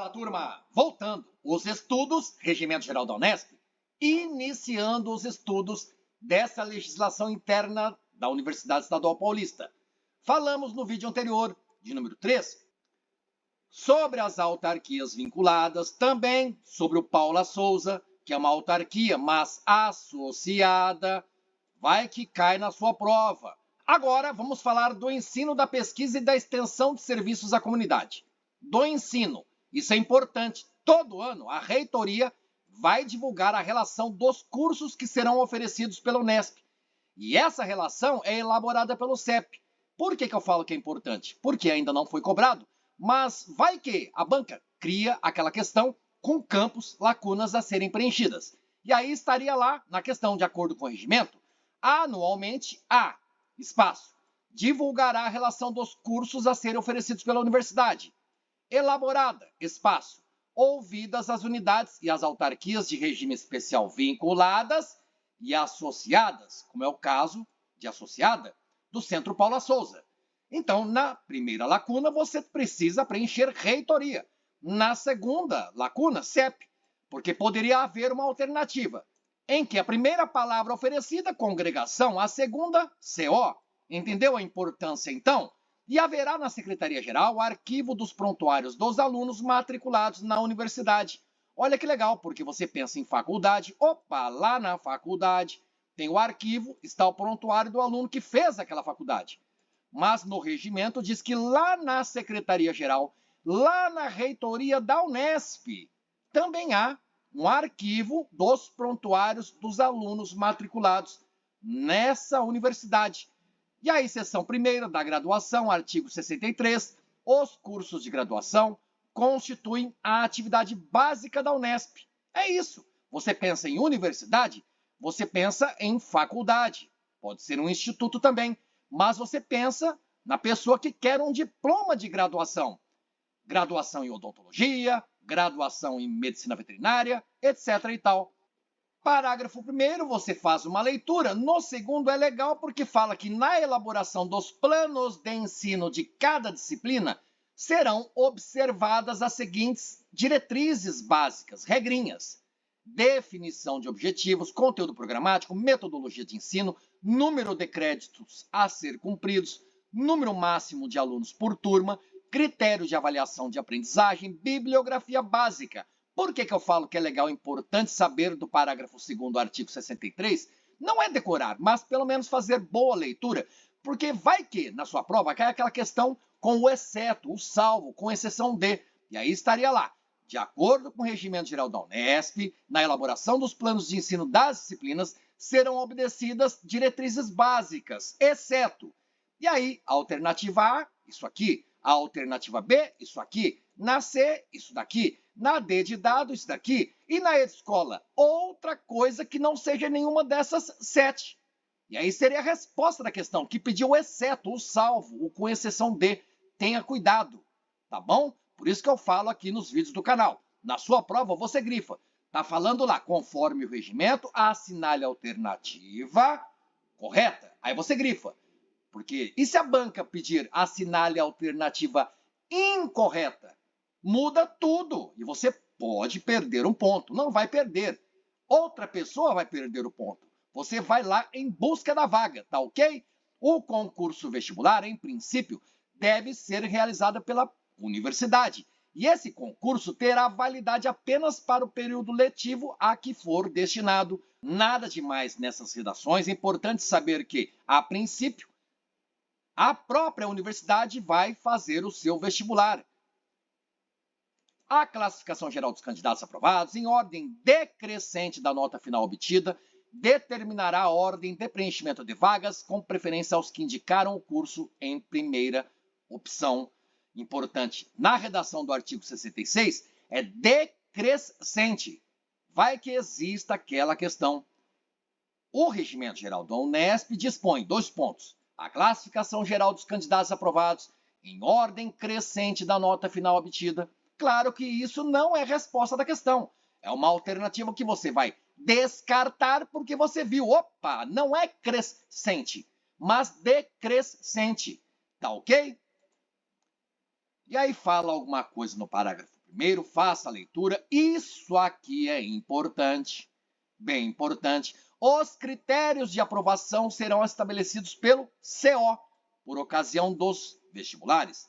Fala, turma! Voltando, os estudos, Regimento Geral da Unesp, iniciando os estudos dessa legislação interna da Universidade Estadual Paulista. Falamos no vídeo anterior, de número 3, sobre as autarquias vinculadas, também sobre o Paula Souza, que é uma autarquia, mas associada, vai que cai na sua prova. Agora, vamos falar do ensino, da pesquisa e da extensão de serviços à comunidade. Do ensino. Isso é importante. Todo ano, a reitoria vai divulgar a relação dos cursos que serão oferecidos pela Unesp. E essa relação é elaborada pelo CEP. Por que eu falo que é importante? Porque ainda não foi cobrado, mas vai que a banca cria aquela questão com campos, lacunas a serem preenchidas. E aí estaria lá, na questão, de acordo com o regimento, anualmente, espaço, divulgará a relação dos cursos a serem oferecidos pela universidade. Elaborada, espaço, ouvidas as unidades e as autarquias de regime especial vinculadas e associadas, como é o caso de associada do Centro Paula Souza. Então, na primeira lacuna, você precisa preencher reitoria. Na segunda lacuna, CEP, porque poderia haver uma alternativa, em que a primeira palavra oferecida, congregação, a segunda, CO. Entendeu a importância, então? E haverá na Secretaria-Geral o arquivo dos prontuários dos alunos matriculados na universidade. Olha que legal, porque você pensa em faculdade, opa, lá na faculdade tem o arquivo, está o prontuário do aluno que fez aquela faculdade. Mas no regimento diz que lá na Secretaria-Geral, lá na reitoria da Unesp, também há um arquivo dos prontuários dos alunos matriculados nessa universidade. E aí, seção primeira da graduação, artigo 63, os cursos de graduação constituem a atividade básica da Unesp. É isso. Você pensa em universidade, você pensa em faculdade. Pode ser um instituto também, mas você pensa na pessoa que quer um diploma de graduação. Graduação em odontologia, graduação em medicina veterinária, etc. e tal. Parágrafo 1º, você faz uma leitura. No segundo é legal porque fala que na elaboração dos planos de ensino de cada disciplina serão observadas as seguintes diretrizes básicas, regrinhas. Definição de objetivos, conteúdo programático, metodologia de ensino, número de créditos a ser cumpridos, número máximo de alunos por turma, critério de avaliação de aprendizagem, bibliografia básica. Por que eu falo que é legal, importante saber do parágrafo 2º do artigo 63? Não é decorar, mas pelo menos fazer boa leitura, porque vai que na sua prova cai aquela questão com o exceto, o salvo, com exceção de, e aí estaria lá, de acordo com o Regimento Geral da Unesp, na elaboração dos planos de ensino das disciplinas, serão obedecidas diretrizes básicas, exceto. E aí, a alternativa A, isso aqui, a alternativa B, isso aqui, na C, isso daqui, na D de dado, isso daqui, e na E de escola, outra coisa que não seja nenhuma dessas 7. E aí seria a resposta da questão, que pediu o exceto, o salvo, o com exceção de. Tenha cuidado, tá bom? Por isso que eu falo aqui nos vídeos do canal. Na sua prova, você grifa. Tá falando lá, conforme o regimento, assinale a alternativa correta. Aí você grifa. Porque, e se a banca pedir assinale a alternativa incorreta? Muda tudo e você pode perder um ponto. Não vai perder. Outra pessoa vai perder o ponto. Você vai lá em busca da vaga, tá ok? O concurso vestibular, em princípio, deve ser realizado pela universidade. E esse concurso terá validade apenas para o período letivo a que for destinado. Nada demais nessas redações. É importante saber que, a princípio, a própria universidade vai fazer o seu vestibular. A classificação geral dos candidatos aprovados, em ordem decrescente da nota final obtida, determinará a ordem de preenchimento de vagas, com preferência aos que indicaram o curso em primeira opção. Importante, na redação do artigo 66, é decrescente. Vai que exista aquela questão. O Regimento Geral da Unesp dispõe, 2 pontos, a classificação geral dos candidatos aprovados, em ordem crescente da nota final obtida. Claro que isso não é resposta da questão. É uma alternativa que você vai descartar porque você viu. Opa, não é crescente, mas decrescente. Tá ok? E aí fala alguma coisa no parágrafo Primeiro faça a leitura. Isso aqui é importante, bem importante. Os critérios de aprovação serão estabelecidos pelo CO, por ocasião dos vestibulares.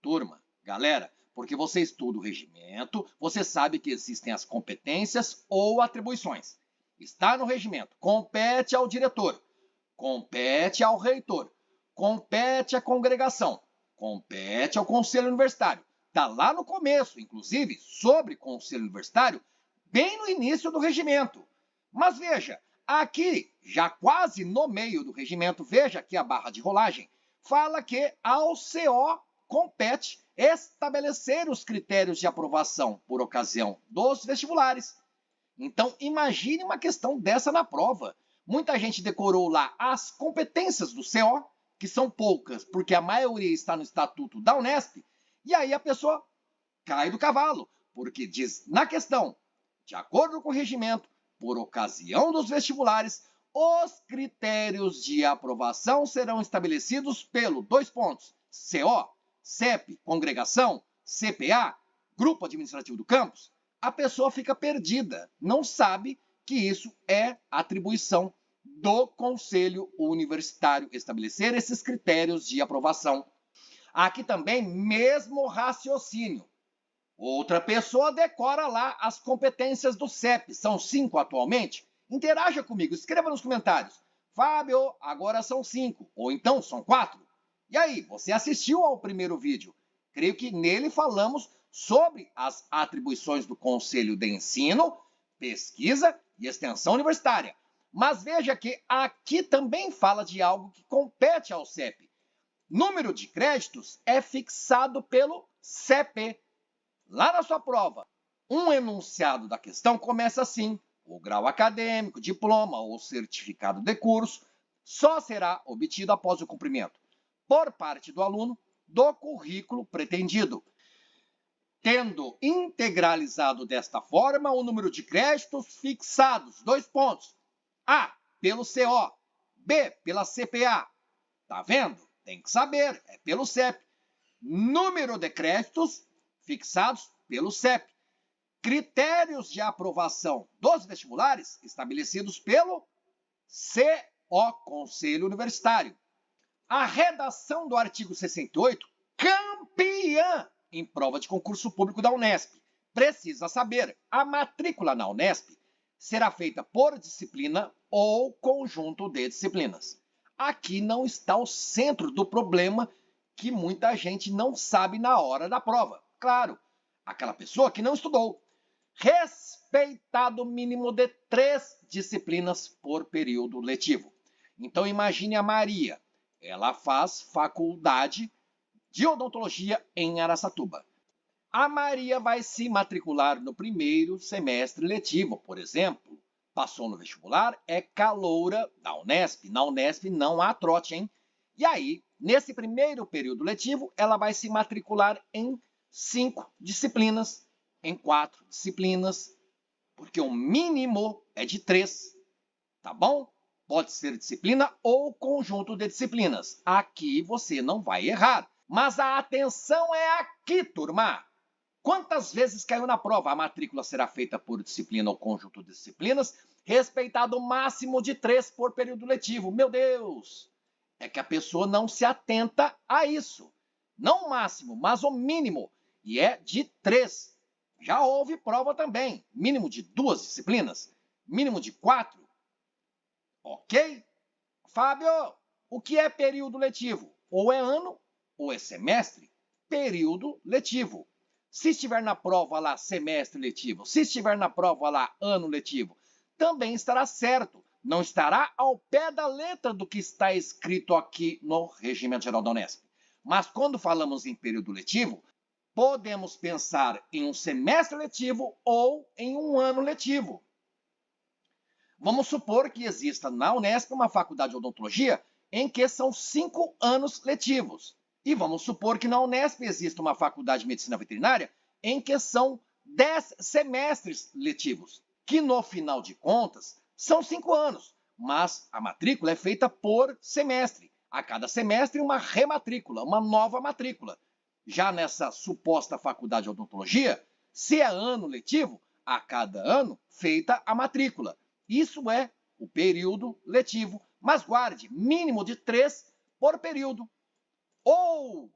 Turma, galera, porque você estuda o regimento, você sabe que existem as competências ou atribuições. Está no regimento, compete ao diretor, compete ao reitor, compete à congregação, compete ao conselho universitário. Está lá no começo, inclusive, sobre conselho universitário, bem no início do regimento. Mas veja, aqui, já quase no meio do regimento, veja aqui a barra de rolagem, fala que ao CO compete estabelecer os critérios de aprovação por ocasião dos vestibulares. Então, imagine uma questão dessa na prova. Muita gente decorou lá as competências do CO, que são poucas, porque a maioria está no estatuto da Unesp, e aí a pessoa cai do cavalo, porque diz na questão, de acordo com o regimento, por ocasião dos vestibulares, os critérios de aprovação serão estabelecidos pelo, CO, CEP, congregação, CPA, grupo administrativo do campus. A pessoa fica perdida, não sabe que isso é atribuição do conselho universitário estabelecer esses critérios de aprovação. Aqui também, mesmo raciocínio. Outra pessoa decora lá as competências do CEP, são 5 atualmente. Interaja comigo, escreva nos comentários. Fábio, agora são 5, ou então são 4. E aí, você assistiu ao primeiro vídeo? Creio que nele falamos sobre as atribuições do Conselho de Ensino, Pesquisa e Extensão Universitária. Mas veja que aqui também fala de algo que compete ao CEP. Número de créditos é fixado pelo CEP. Lá na sua prova, um enunciado da questão começa assim: o grau acadêmico, diploma ou certificado de curso só será obtido após o cumprimento, por parte do aluno, do currículo pretendido. Tendo integralizado desta forma o número de créditos fixados, A, pelo CO, B, pela CPA. Tá vendo? Tem que saber, é pelo CEP. Número de créditos fixados pelo CEP. Critérios de aprovação dos vestibulares estabelecidos pelo CO, Conselho Universitário. A redação do artigo 68, campeã em prova de concurso público da Unesp. Precisa saber, a matrícula na Unesp será feita por disciplina ou conjunto de disciplinas. Aqui não está o centro do problema que muita gente não sabe na hora da prova. Claro, aquela pessoa que não estudou. Respeitado o mínimo de 3 disciplinas por período letivo. Então imagine a Maria. Ela faz faculdade de odontologia em Araçatuba. A Maria vai se matricular no primeiro semestre letivo, por exemplo. Passou no vestibular, é caloura da Unesp. Na Unesp não há trote, hein? E aí, nesse primeiro período letivo, ela vai se matricular em 5 disciplinas, em 4 disciplinas, porque o mínimo é de 3, tá bom? Pode ser disciplina ou conjunto de disciplinas. Aqui você não vai errar. Mas a atenção é aqui, turma. Quantas vezes caiu na prova? A matrícula será feita por disciplina ou conjunto de disciplinas, respeitado o máximo de 3 por período letivo. Meu Deus! É que a pessoa não se atenta a isso. Não o máximo, mas o mínimo. E é de 3. Já houve prova também. Mínimo de 2 disciplinas. Mínimo de 4. Ok? Fábio, o que é período letivo? Ou é ano ou é semestre? Período letivo. Se estiver na prova lá semestre letivo, se estiver na prova lá ano letivo, também estará certo. Não estará ao pé da letra do que está escrito aqui no Regimento Geral da Unesp. Mas quando falamos em período letivo, podemos pensar em um semestre letivo ou em um ano letivo. Vamos supor que exista na Unesp uma faculdade de odontologia em que são 5 anos letivos. E vamos supor que na Unesp exista uma faculdade de medicina veterinária em que são 10 semestres letivos, que no final de contas são 5 anos, mas a matrícula é feita por semestre. A cada semestre uma rematrícula, uma nova matrícula. Já nessa suposta faculdade de odontologia, Se é ano letivo, a cada ano feita a matrícula. Isso é o período letivo. Mas guarde, mínimo de 3 por período. Ou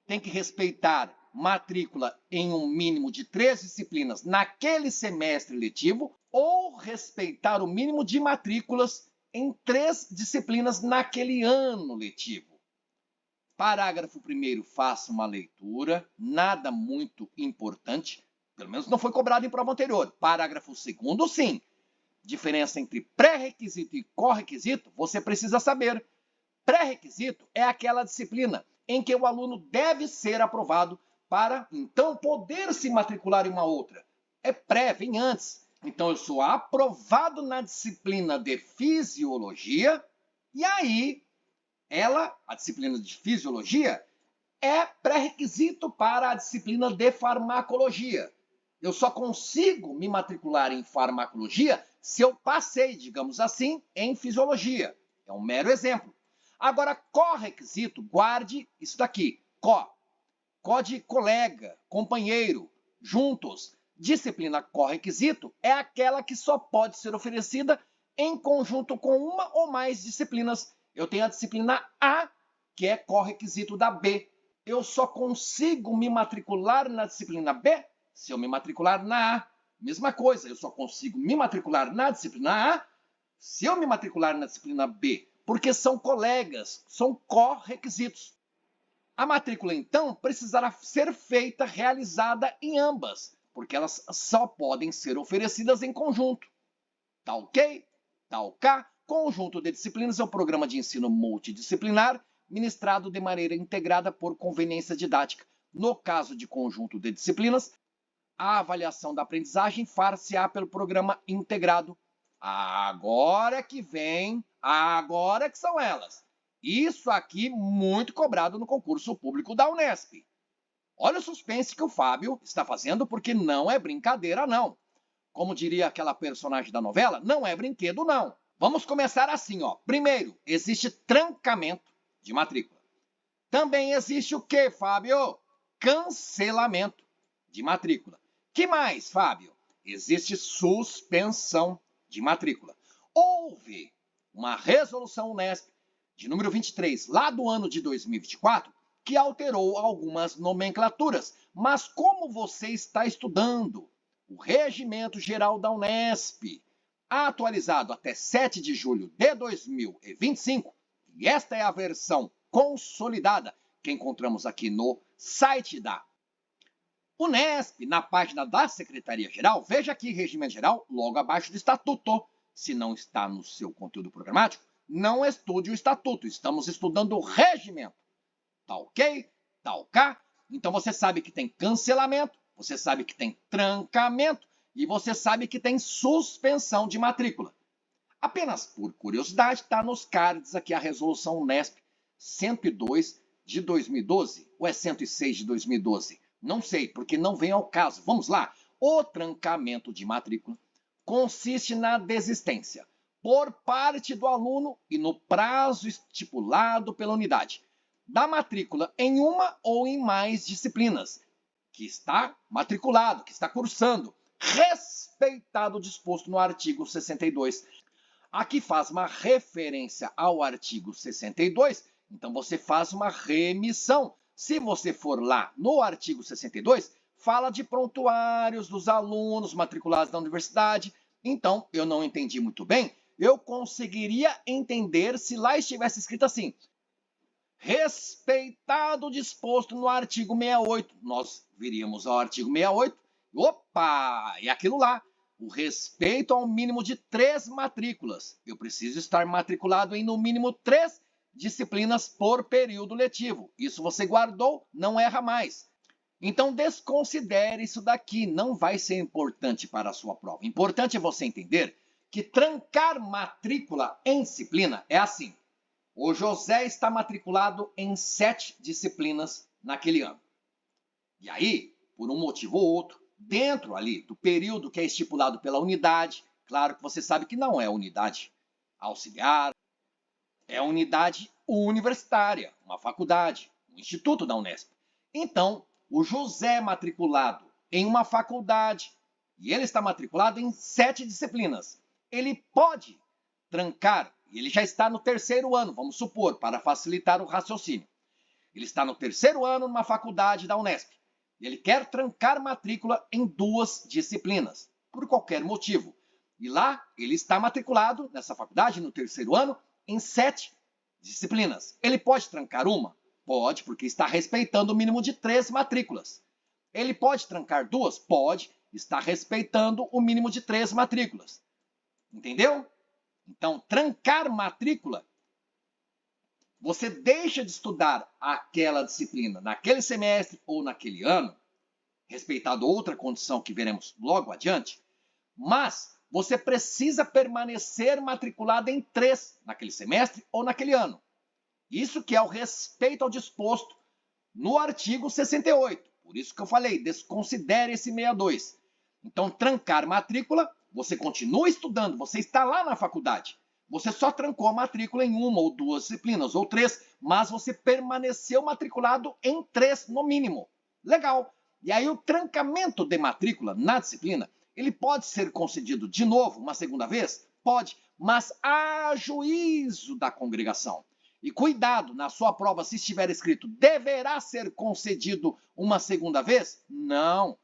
tem que respeitar matrícula em um mínimo de 3 disciplinas naquele semestre letivo, ou respeitar o mínimo de matrículas em 3 disciplinas naquele ano letivo. Parágrafo 1º, faça uma leitura, nada muito importante, pelo menos não foi cobrado em prova anterior. Parágrafo 2º, sim. Diferença entre pré-requisito e correquisito, você precisa saber. Pré-requisito é aquela disciplina em que o aluno deve ser aprovado para, então, poder se matricular em uma outra. É pré, vem antes. Então, eu sou aprovado na disciplina de fisiologia, e aí, a disciplina de fisiologia, é pré-requisito para a disciplina de farmacologia. Eu só consigo me matricular em farmacologia se eu passei, digamos assim, em fisiologia. É um mero exemplo. Agora, correquisito, guarde isso daqui. Có de colega, companheiro, juntos. Disciplina correquisito é aquela que só pode ser oferecida em conjunto com uma ou mais disciplinas. Eu tenho a disciplina A, que é correquisito da B. Eu só consigo me matricular na disciplina B se eu me matricular na A. Mesma coisa, eu só consigo me matricular na disciplina A se eu me matricular na disciplina B, porque são colegas, são correquisitos. A matrícula, então, precisará ser feita, realizada em ambas, porque elas só podem ser oferecidas em conjunto. Tá ok? Tá ok? Conjunto de disciplinas é um programa de ensino multidisciplinar, ministrado de maneira integrada por conveniência didática. No caso de conjunto de disciplinas, a avaliação da aprendizagem far-se-á pelo programa integrado. Agora que vem, agora que são elas. Isso aqui muito cobrado no concurso público da Unesp. Olha o suspense que o Fábio está fazendo, porque não é brincadeira, não. Como diria aquela personagem da novela, não é brinquedo, não. Vamos começar assim, ó. Primeiro, existe trancamento de matrícula. Também existe o quê, Fábio? Cancelamento de matrícula. Que mais, Fábio? Existe suspensão de matrícula. Houve uma resolução Unesp de número 23, lá do ano de 2024, que alterou algumas nomenclaturas. Mas como você está estudando o Regimento Geral da Unesp, atualizado até 7 de julho de 2025, e esta é a versão consolidada que encontramos aqui no site da Unesp, na página da Secretaria-Geral, veja aqui Regimento Geral, logo abaixo do Estatuto. Se não está no seu conteúdo programático, não estude o Estatuto, estamos estudando o Regimento. Tá ok? Tá ok? Então você sabe que tem cancelamento, você sabe que tem trancamento e você sabe que tem suspensão de matrícula. Apenas por curiosidade, está nos cards aqui a resolução Unesp 102 de 2012, ou é 106 de 2012? Não sei, porque não vem ao caso. Vamos lá. O trancamento de matrícula consiste na desistência por parte do aluno e no prazo estipulado pela unidade da matrícula em uma ou em mais disciplinas que está matriculado, que está cursando, respeitado o disposto no artigo 62. Aqui faz uma referência ao artigo 62, então você faz uma remissão. Se você for lá no artigo 62, fala de prontuários dos alunos matriculados na universidade. Então, eu não entendi muito bem. Eu conseguiria entender se lá estivesse escrito assim: respeitado o disposto no artigo 68. Nós viríamos ao artigo 68. Opa! É aquilo lá. O respeito ao mínimo de 3 matrículas. Eu preciso estar matriculado em no mínimo 3 disciplinas por período letivo. Isso você guardou, não erra mais. Então desconsidere isso daqui, não vai ser importante para a sua prova. Importante é você entender que trancar matrícula em disciplina é assim. O José está matriculado em 7 disciplinas naquele ano. E aí, por um motivo ou outro, dentro ali do período que é estipulado pela unidade, claro que você sabe que não é unidade auxiliar, é unidade universitária, uma faculdade, um instituto da Unesp. Então, o José matriculado em uma faculdade e ele está matriculado em 7 disciplinas, ele pode trancar, e ele já está no 3º ano, vamos supor, para facilitar o raciocínio. Ele está no 3º ano numa faculdade da Unesp. Ele quer trancar matrícula em 2 disciplinas, por qualquer motivo. E lá ele está matriculado nessa faculdade, no 3º ano, em 7 disciplinas. Ele pode trancar uma? Pode, porque está respeitando o mínimo de 3 matrículas. Ele pode trancar 2? Pode, está respeitando o mínimo de 3 matrículas. Entendeu? Então, trancar matrícula, você deixa de estudar aquela disciplina naquele semestre ou naquele ano, respeitado outra condição que veremos logo adiante, mas você precisa permanecer matriculado em 3 naquele semestre ou naquele ano. Isso que é o respeito ao disposto no artigo 68. Por isso que eu falei, desconsidere esse 62. Então, trancar matrícula, você continua estudando, você está lá na faculdade. Você só trancou a matrícula em 1 ou 2 disciplinas, ou 3, mas você permaneceu matriculado em 3 no mínimo. Legal. E aí o trancamento de matrícula na disciplina, ele pode ser concedido de novo, uma segunda vez? Pode, mas a juízo da congregação. E cuidado, na sua prova, se estiver escrito, deverá ser concedido uma segunda vez? Não.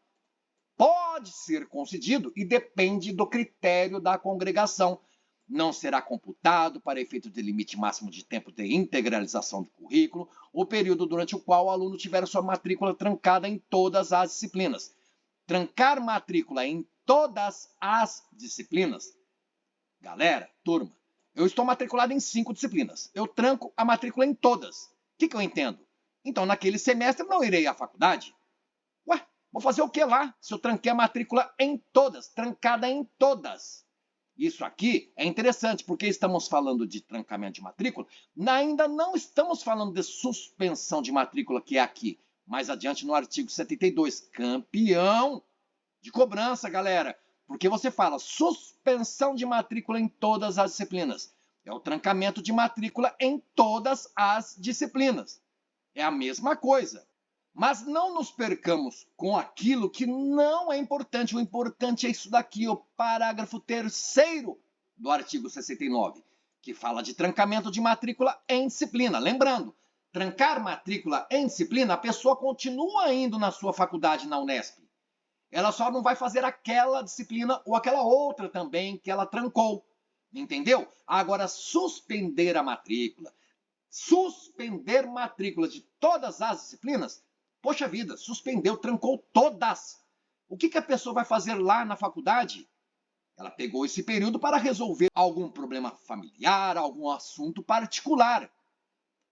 Pode ser concedido e depende do critério da congregação. Não será computado, para efeito de limite máximo de tempo de integralização do currículo, o período durante o qual o aluno tiver sua matrícula trancada em todas as disciplinas. Trancar matrícula em todas as disciplinas. Galera, turma, eu estou matriculado em 5 disciplinas. Eu tranco a matrícula em todas. O que eu entendo? Então, naquele semestre, eu não irei à faculdade. Ué, vou fazer o que lá, se eu tranquei a matrícula em todas, trancada em todas? Isso aqui é interessante, porque estamos falando de trancamento de matrícula, ainda não estamos falando de suspensão de matrícula, que é aqui, mais adiante no artigo 72, campeão de cobrança, galera, porque você fala suspensão de matrícula em todas as disciplinas. É o trancamento de matrícula em todas as disciplinas. É a mesma coisa. Mas não nos percamos com aquilo que não é importante. O importante é isso daqui, o parágrafo 3º do artigo 69, que fala de trancamento de matrícula em disciplina. Lembrando, trancar matrícula em disciplina, a pessoa continua indo na sua faculdade na Unesp. Ela só não vai fazer aquela disciplina ou aquela outra também que ela trancou. Entendeu? Agora, suspender a matrícula, suspender matrícula de todas as disciplinas, poxa vida, suspendeu, trancou todas. O que a pessoa vai fazer lá na faculdade? Ela pegou esse período para resolver algum problema familiar, algum assunto particular.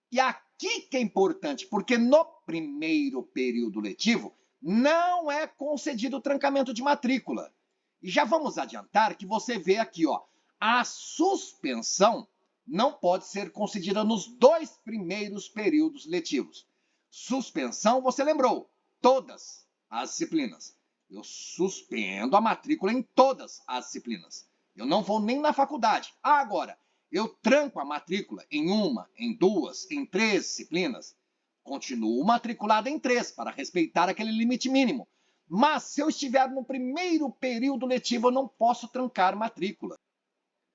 E aqui que é importante, porque no primeiro período letivo não é concedido o trancamento de matrícula. E já vamos adiantar que você vê aqui, ó, a suspensão não pode ser concedida nos 2 primeiros períodos letivos. Suspensão, você lembrou, todas as disciplinas. Eu suspendo a matrícula em todas as disciplinas. Eu não vou nem na faculdade. Agora, eu tranco a matrícula em 1, em 2, em 3 disciplinas. Continuo matriculado em 3, para respeitar aquele limite mínimo. Mas, se eu estiver no primeiro período letivo, eu não posso trancar matrícula.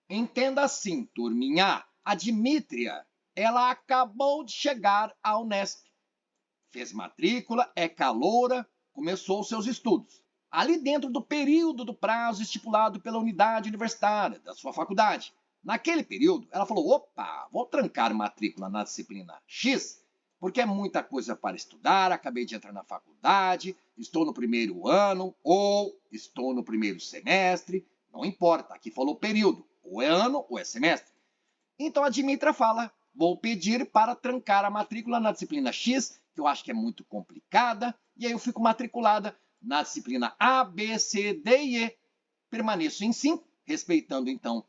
Entenda assim, turminha. A Dimítria, ela acabou de chegar à Unesp. Fez matrícula, é caloura, começou os seus estudos. Ali dentro do período do prazo estipulado pela unidade universitária da sua faculdade. Naquele período, ela falou, opa, vou trancar matrícula na disciplina X, porque é muita coisa para estudar, acabei de entrar na faculdade, estou no primeiro ano, ou estou no primeiro semestre, não importa, aqui falou período, ou é ano ou é semestre. Então a Dimitra fala, vou pedir para trancar a matrícula na disciplina X, que eu acho que é muito complicada, e aí eu fico matriculada na disciplina A, B, C, D e E. Permaneço em 5, respeitando então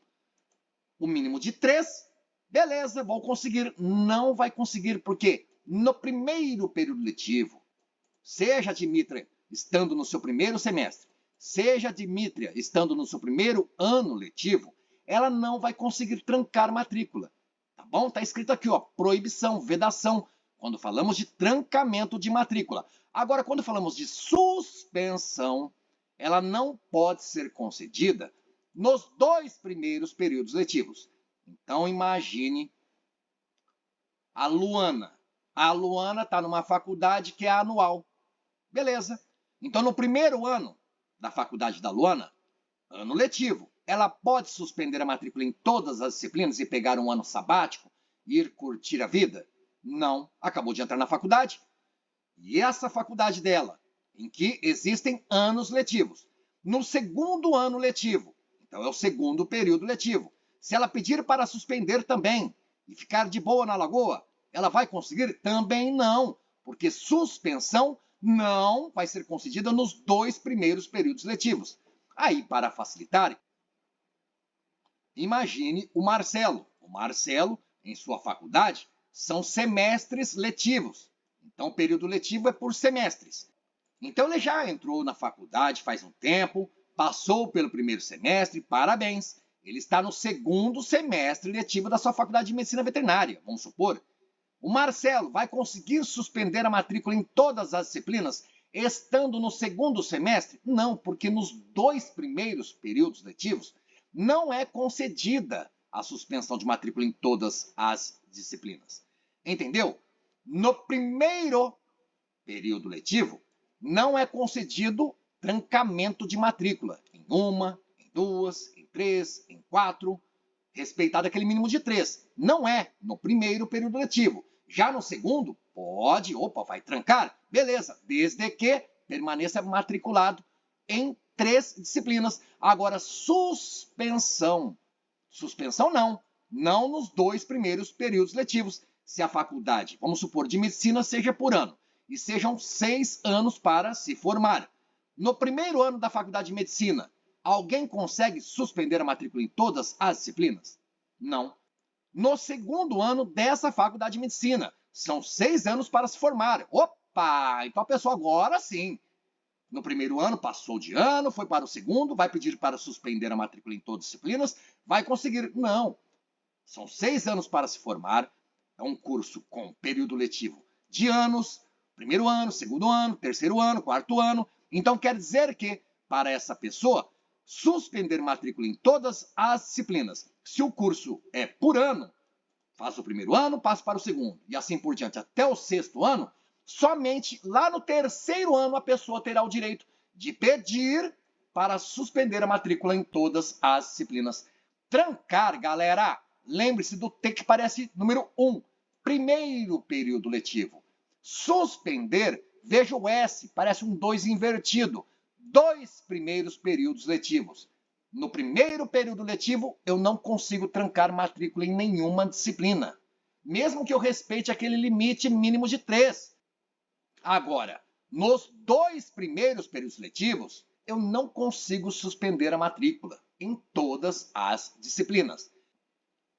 o mínimo de 3. Beleza, vou conseguir. Não vai conseguir, porque no primeiro período letivo, seja a Dimitra estando no seu primeiro semestre, seja a Dimitra estando no seu primeiro ano letivo, ela não vai conseguir trancar matrícula. Tá bom? Tá escrito aqui, ó, proibição, vedação. quando falamos de trancamento de matrícula. Agora, quando falamos de suspensão, ela não pode ser concedida nos 2 primeiros períodos letivos. Então, imagine a Luana. A Luana está numa faculdade que é anual. Beleza. Então, no primeiro ano da faculdade da Luana, ano letivo, ela pode suspender a matrícula em todas as disciplinas e pegar um ano sabático e ir curtir a vida? Não. Acabou de entrar na faculdade. E essa faculdade dela, em que existem anos letivos. No segundo ano letivo, então é o segundo período letivo, se ela pedir para suspender também e ficar de boa na lagoa, ela vai conseguir? Também não, porque suspensão não vai ser concedida nos 2 primeiros períodos letivos. Aí, para facilitar, imagine o Marcelo. O Marcelo, em sua faculdade, são semestres letivos. Então, o período letivo é por semestres. Então, ele já entrou na faculdade faz um tempo, passou pelo primeiro semestre, parabéns. Ele está no segundo semestre letivo da sua faculdade de medicina veterinária, vamos supor. O Marcelo vai conseguir suspender a matrícula em todas as disciplinas, estando no segundo semestre? Não, porque nos 2 primeiros períodos letivos não é concedida a suspensão de matrícula em todas as disciplinas. Entendeu? No primeiro período letivo, não é concedido trancamento de matrícula em 1, em 2, em 3, em 4, respeitado aquele mínimo de 3. Não é no primeiro período letivo. Já no segundo, pode, vai trancar, beleza, desde que permaneça matriculado em 3 disciplinas. Agora, suspensão não nos 2 primeiros períodos letivos. Se a faculdade, vamos supor, de medicina seja por ano, e sejam 6 anos para se formar. No primeiro ano da faculdade de medicina, alguém consegue suspender a matrícula em todas as disciplinas? Não. No segundo ano dessa faculdade de medicina, são 6 anos para se formar. Opa! Então a pessoa agora sim. No primeiro ano, passou de ano, foi para o segundo, vai pedir para suspender a matrícula em todas as disciplinas, vai conseguir. Não. São 6 anos para se formar. É um curso com período letivo de anos, primeiro ano, segundo ano, terceiro ano, quarto ano. Então quer dizer que, para essa pessoa, suspender matrícula em todas as disciplinas, se o curso é por ano, faz o primeiro ano, passa para o segundo, e assim por diante, até o 6º ano, somente lá no 3º ano a pessoa terá o direito de pedir para suspender a matrícula em todas as disciplinas. Trancar, galera, lembre-se do T que parece número 1, primeiro período letivo. Suspender, veja o S, parece um 2 invertido, 2 primeiros períodos letivos. No primeiro período letivo, eu não consigo trancar matrícula em nenhuma disciplina, mesmo que eu respeite aquele limite mínimo de 3. Agora, nos 2 primeiros períodos letivos, eu não consigo suspender a matrícula em todas as disciplinas.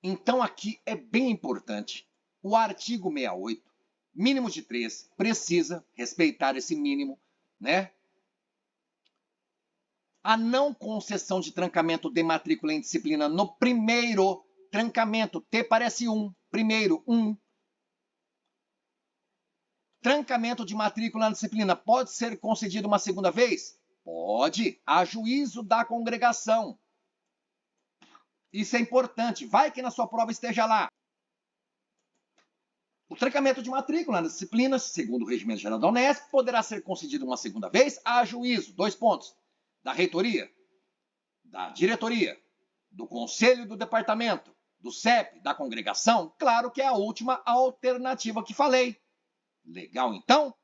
Então, aqui é bem importante. O artigo 68, mínimo de 3, precisa respeitar esse mínimo, né? A não concessão de trancamento de matrícula em disciplina no primeiro trancamento, T parece 1, primeiro 1. Trancamento de matrícula na disciplina pode ser concedido uma segunda vez? Pode, a juízo da congregação. Isso é importante, vai que na sua prova esteja lá. O trancamento de matrícula nas disciplinas, segundo o Regimento Geral da Unesp, poderá ser concedido uma segunda vez a juízo, 2 pontos, da reitoria, da diretoria, do conselho do departamento, do CEP, da congregação. Claro que é a última alternativa que falei. Legal, então?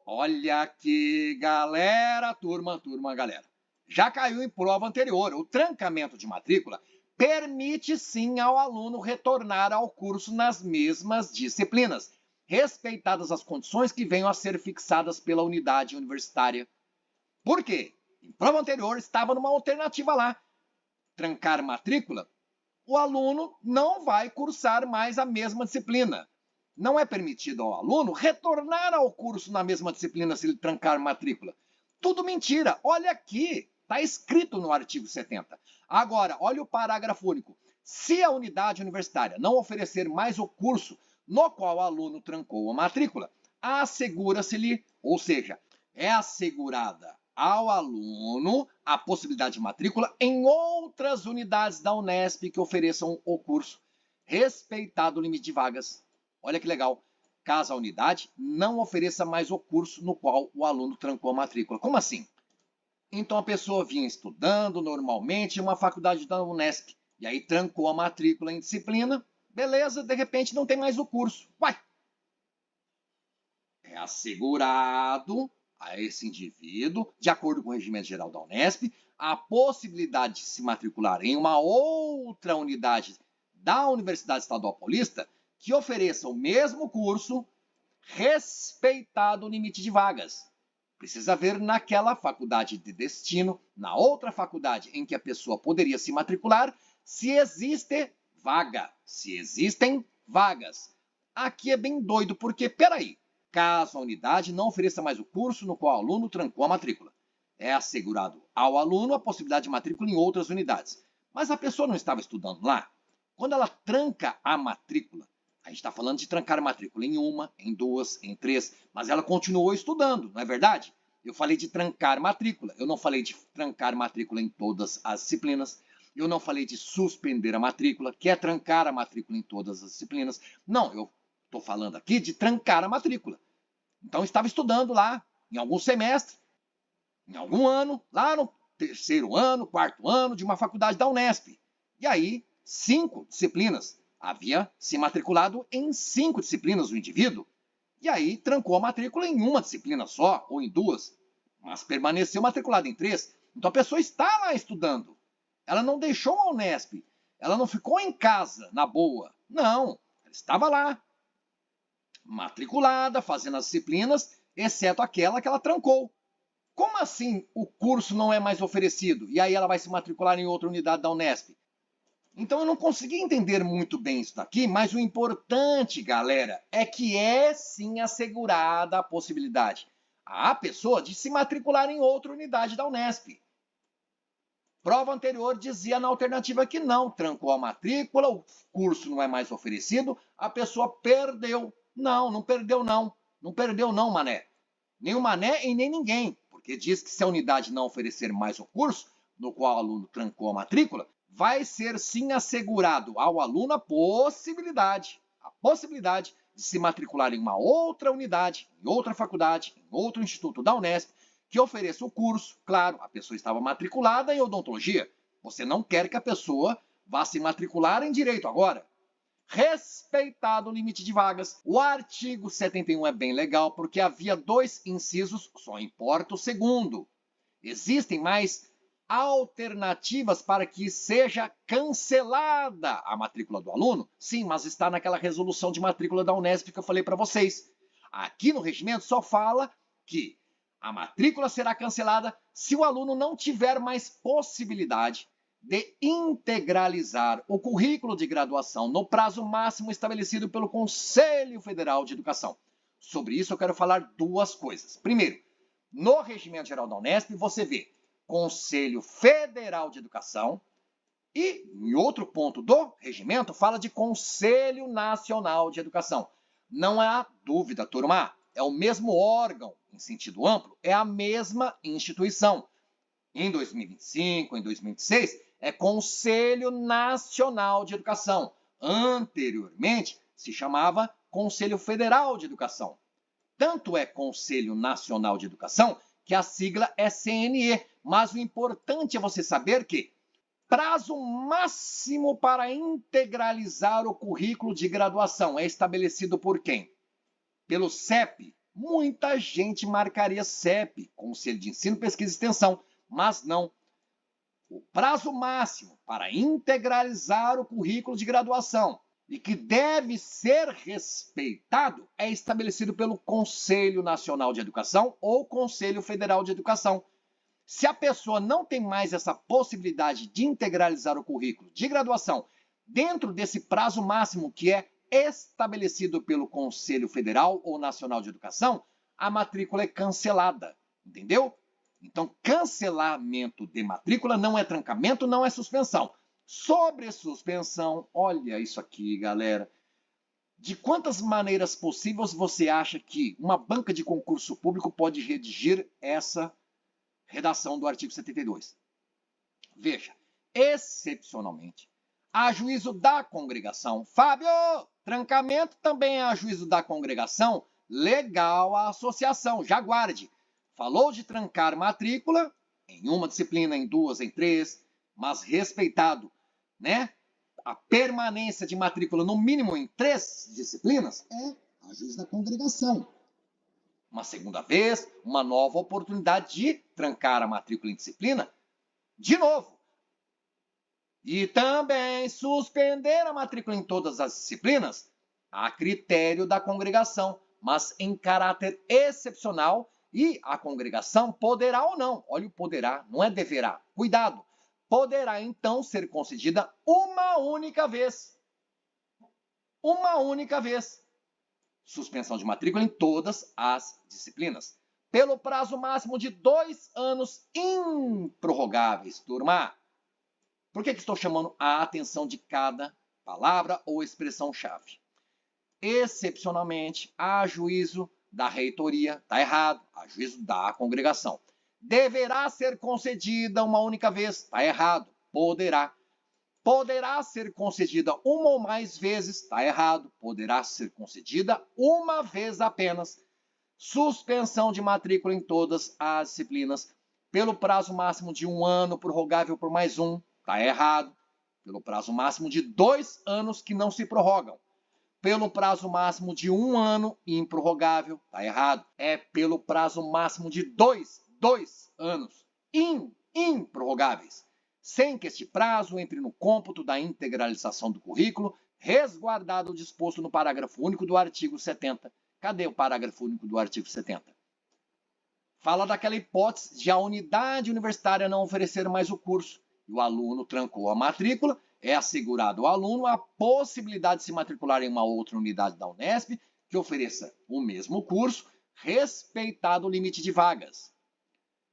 Olha aqui, galera, turma, galera. Já caiu em prova anterior. O trancamento de matrícula permite sim ao aluno retornar ao curso nas mesmas disciplinas, respeitadas as condições que venham a ser fixadas pela unidade universitária. Por quê? Em prova anterior estava numa alternativa lá. Trancar matrícula, o aluno não vai cursar mais a mesma disciplina. Não é permitido ao aluno retornar ao curso na mesma disciplina se ele trancar matrícula. Tudo mentira. Olha aqui, está escrito no artigo 70. Agora, olha o parágrafo único. Se a unidade universitária não oferecer mais o curso no qual o aluno trancou a matrícula, assegura-se-lhe, ou seja, é assegurada ao aluno a possibilidade de matrícula em outras unidades da Unesp que ofereçam o curso, respeitado o limite de vagas. Olha que legal. Caso a unidade não ofereça mais o curso no qual o aluno trancou a matrícula. Como assim? Então a pessoa vinha estudando normalmente em uma faculdade da Unesp, e aí trancou a matrícula em disciplina, beleza, de repente não tem mais o curso. Uai! É assegurado a esse indivíduo, de acordo com o regimento geral da Unesp, a possibilidade de se matricular em uma outra unidade da Universidade Estadual Paulista que ofereça o mesmo curso, respeitado o limite de vagas. Precisa ver naquela faculdade de destino, na outra faculdade em que a pessoa poderia se matricular, se existe vaga, se existem vagas. Aqui é bem doido, porque, peraí, caso a unidade não ofereça mais o curso no qual o aluno trancou a matrícula, é assegurado ao aluno a possibilidade de matrícula em outras unidades. Mas a pessoa não estava estudando lá? Quando ela tranca a matrícula, a gente está falando de trancar a matrícula em uma, em duas, em três, mas ela continuou estudando, não é verdade? Eu falei de trancar matrícula, eu não falei de trancar matrícula em todas as disciplinas, eu não falei de suspender a matrícula, que é trancar a matrícula em todas as disciplinas. Não, eu estou falando aqui de trancar a matrícula. Então, eu estava estudando lá, em algum semestre, em algum ano, lá no terceiro ano, quarto ano de uma faculdade da Unesp. E aí, 5 disciplinas. Havia se matriculado em 5 disciplinas o indivíduo. E aí, trancou a matrícula em uma disciplina só, ou em duas. Mas permaneceu matriculado em 3. Então, a pessoa está lá estudando. Ela não deixou a Unesp. Ela não ficou em casa, na boa. Não, ela estava lá, matriculada, fazendo as disciplinas, exceto aquela que ela trancou. Como assim o curso não é mais oferecido? E aí ela vai se matricular em outra unidade da Unesp? Então eu não consegui entender muito bem isso daqui, mas o importante, galera, é que é sim assegurada a possibilidade à pessoa de se matricular em outra unidade da Unesp. Prova anterior dizia na alternativa que não, trancou a matrícula, o curso não é mais oferecido, a pessoa perdeu. Não, não perdeu não. Não perdeu não, mané. Nem o mané e nem ninguém, porque diz que se a unidade não oferecer mais o curso, no qual o aluno trancou a matrícula, vai ser sim assegurado ao aluno a possibilidade de se matricular em uma outra unidade, em outra faculdade, em outro instituto da Unesp, que ofereça o curso. Claro, a pessoa estava matriculada em odontologia. Você não quer que a pessoa vá se matricular em direito agora. Respeitado o limite de vagas. O artigo 71 é bem legal porque havia 2 incisos, só importa o segundo. Existem mais alternativas para que seja cancelada a matrícula do aluno? Sim, mas está naquela resolução de matrícula da Unesp que eu falei para vocês. Aqui no regimento só fala que a matrícula será cancelada se o aluno não tiver mais possibilidade de integralizar o currículo de graduação no prazo máximo estabelecido pelo Conselho Federal de Educação. Sobre isso eu quero falar 2 coisas. Primeiro, no Regimento Geral da Unesp você vê Conselho Federal de Educação e, em outro ponto do regimento, fala de Conselho Nacional de Educação. Não há dúvida, turma, é o mesmo órgão em sentido amplo, é a mesma instituição. Em 2025, em 2026, é Conselho Nacional de Educação. Anteriormente, se chamava Conselho Federal de Educação. Tanto é Conselho Nacional de Educação que a sigla é CNE. Mas o importante é você saber que prazo máximo para integralizar o currículo de graduação é estabelecido por quem? Pelo CEP. Muita gente marcaria CEP, Conselho de Ensino, Pesquisa e Extensão, mas não. O prazo máximo para integralizar o currículo de graduação e que deve ser respeitado é estabelecido pelo Conselho Nacional de Educação ou Conselho Federal de Educação. Se a pessoa não tem mais essa possibilidade de integralizar o currículo de graduação dentro desse prazo máximo que é estabelecido pelo Conselho Federal ou Nacional de Educação, a matrícula é cancelada, entendeu? Então, cancelamento de matrícula não é trancamento, não é suspensão. Sobre suspensão, olha isso aqui, galera. De quantas maneiras possíveis você acha que uma banca de concurso público pode redigir essa redação do artigo 72? Veja, excepcionalmente, a juízo da congregação. Fábio, trancamento também é a juízo da congregação? Legal a associação, já guarde. Falou de trancar matrícula em uma disciplina, em duas, em três, mas respeitado, né? A permanência de matrícula no mínimo em 3 disciplinas é a juízo da congregação. Uma segunda vez, uma nova oportunidade de trancar a matrícula em disciplina, de novo. E também suspender a matrícula em todas as disciplinas a critério da congregação, mas em caráter excepcional, e a congregação poderá ou não, olha o poderá, não é deverá, cuidado, poderá então ser concedida uma única vez. Uma única vez. Suspensão de matrícula em todas as disciplinas, pelo prazo máximo de 2 anos improrrogáveis, turma. Por que estou chamando a atenção de cada palavra ou expressão-chave? Excepcionalmente, a juízo da reitoria, está errado, a juízo da congregação. Deverá ser concedida uma única vez, está errado, poderá. Poderá ser concedida uma ou mais vezes, está errado, poderá ser concedida uma vez apenas. Suspensão de matrícula em todas as disciplinas, pelo prazo máximo de 1 ano, prorrogável por mais 1, está errado. Pelo prazo máximo de 2 anos que não se prorrogam. Pelo prazo máximo de 1 ano improrrogável, está errado. É pelo prazo máximo de 2 anos improrrogáveis, sem que este prazo entre no cômputo da integralização do currículo, resguardado o disposto no parágrafo único do artigo 70. Cadê o parágrafo único do artigo 70? Fala daquela hipótese de a unidade universitária não oferecer mais o curso e o aluno trancou a matrícula, é assegurado ao aluno a possibilidade de se matricular em uma outra unidade da Unesp que ofereça o mesmo curso, respeitado o limite de vagas.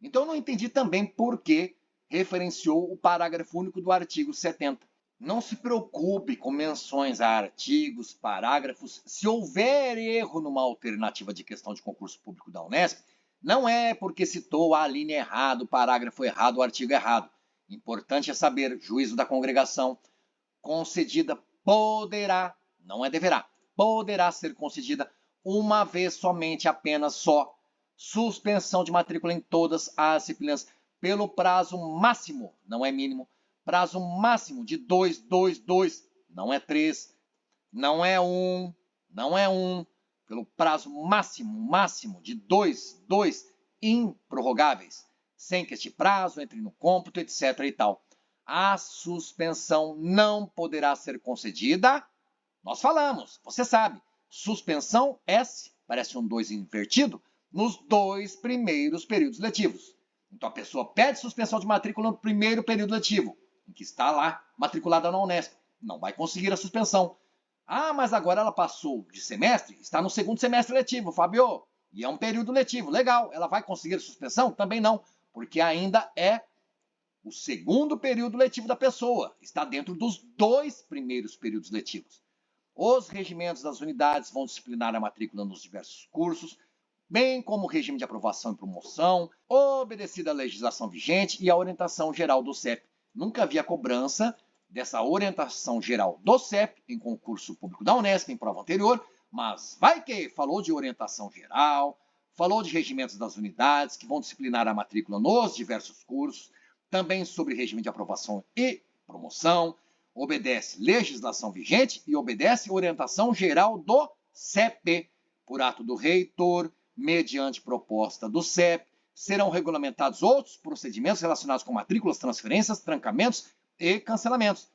Então, eu não entendi também por que referenciou o parágrafo único do artigo 70. Não se preocupe com menções a artigos, parágrafos. Se houver erro numa alternativa de questão de concurso público da Unesp, não é porque citou a linha errada, o parágrafo errado, o artigo errado. Importante é saber, juízo da congregação, concedida poderá, não é deverá, poderá ser concedida uma vez somente, apenas só, suspensão de matrícula em todas as disciplinas, pelo prazo máximo, não é mínimo, prazo máximo de 2, não é 3, não é 1, pelo prazo máximo de 2 improrrogáveis, sem que este prazo entre no cômputo, etc. e tal. A suspensão não poderá ser concedida, nós falamos, você sabe, suspensão S, parece um 2 invertido, nos 2 primeiros períodos letivos. Então a pessoa pede suspensão de matrícula no primeiro período letivo, em que está lá matriculada na Unesp, não vai conseguir a suspensão. Ah, mas agora ela passou de semestre, está no segundo semestre letivo, Fábio, e é um período letivo, legal, ela vai conseguir a suspensão? Também não, porque ainda é o segundo período letivo da pessoa, está dentro dos 2 primeiros períodos letivos. Os regimentos das unidades vão disciplinar a matrícula nos diversos cursos, bem como o regime de aprovação e promoção, obedecida à legislação vigente e à orientação geral do CEP. Nunca havia cobrança dessa orientação geral do CEP em concurso público da Unesp, em prova anterior, mas vai que falou de orientação geral, falou de regimentos das unidades que vão disciplinar a matrícula nos diversos cursos, também sobre regime de aprovação e promoção, obedece legislação vigente e obedece orientação geral do CEP, por ato do reitor, mediante proposta do CEP, serão regulamentados outros procedimentos relacionados com matrículas, transferências, trancamentos e cancelamentos.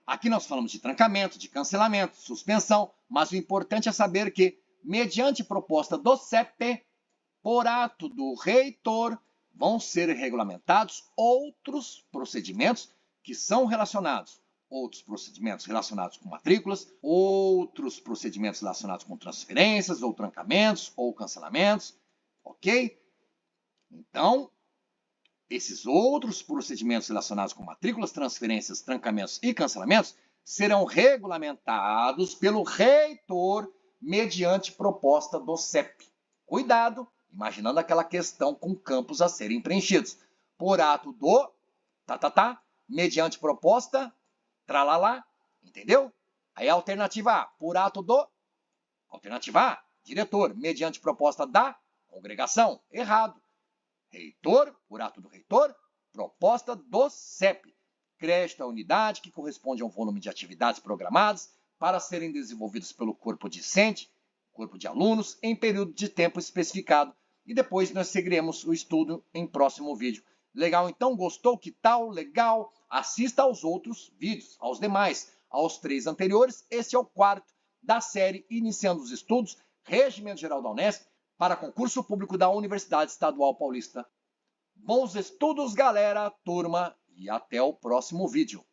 Aqui nós falamos de trancamento, de cancelamento, suspensão, mas o importante é saber que, mediante proposta do CEP, por ato do reitor, vão ser regulamentados outros procedimentos que são relacionados, outros procedimentos relacionados com matrículas, outros procedimentos relacionados com transferências, ou trancamentos, ou cancelamentos, ok? Então, esses outros procedimentos relacionados com matrículas, transferências, trancamentos e cancelamentos serão regulamentados pelo reitor mediante proposta do CEP. Cuidado, imaginando aquela questão com campos a serem preenchidos. Por ato do, mediante proposta, tralalá, entendeu? Aí a alternativa A, por ato do, alternativa A, diretor, mediante proposta da congregação, errado. Reitor, por ato do reitor, proposta do CEP. Crédito à unidade que corresponde a um volume de atividades programadas para serem desenvolvidas pelo corpo discente, corpo de alunos, em período de tempo especificado. E depois nós seguiremos o estudo em próximo vídeo. Legal, então? Gostou? Que tal? Legal? Assista aos outros vídeos, aos demais, aos 3 anteriores. Esse é o 4º da série Iniciando os Estudos, Regimento Geral da Unesp, para concurso público da Universidade Estadual Paulista. Bons estudos, galera, turma, e até o próximo vídeo.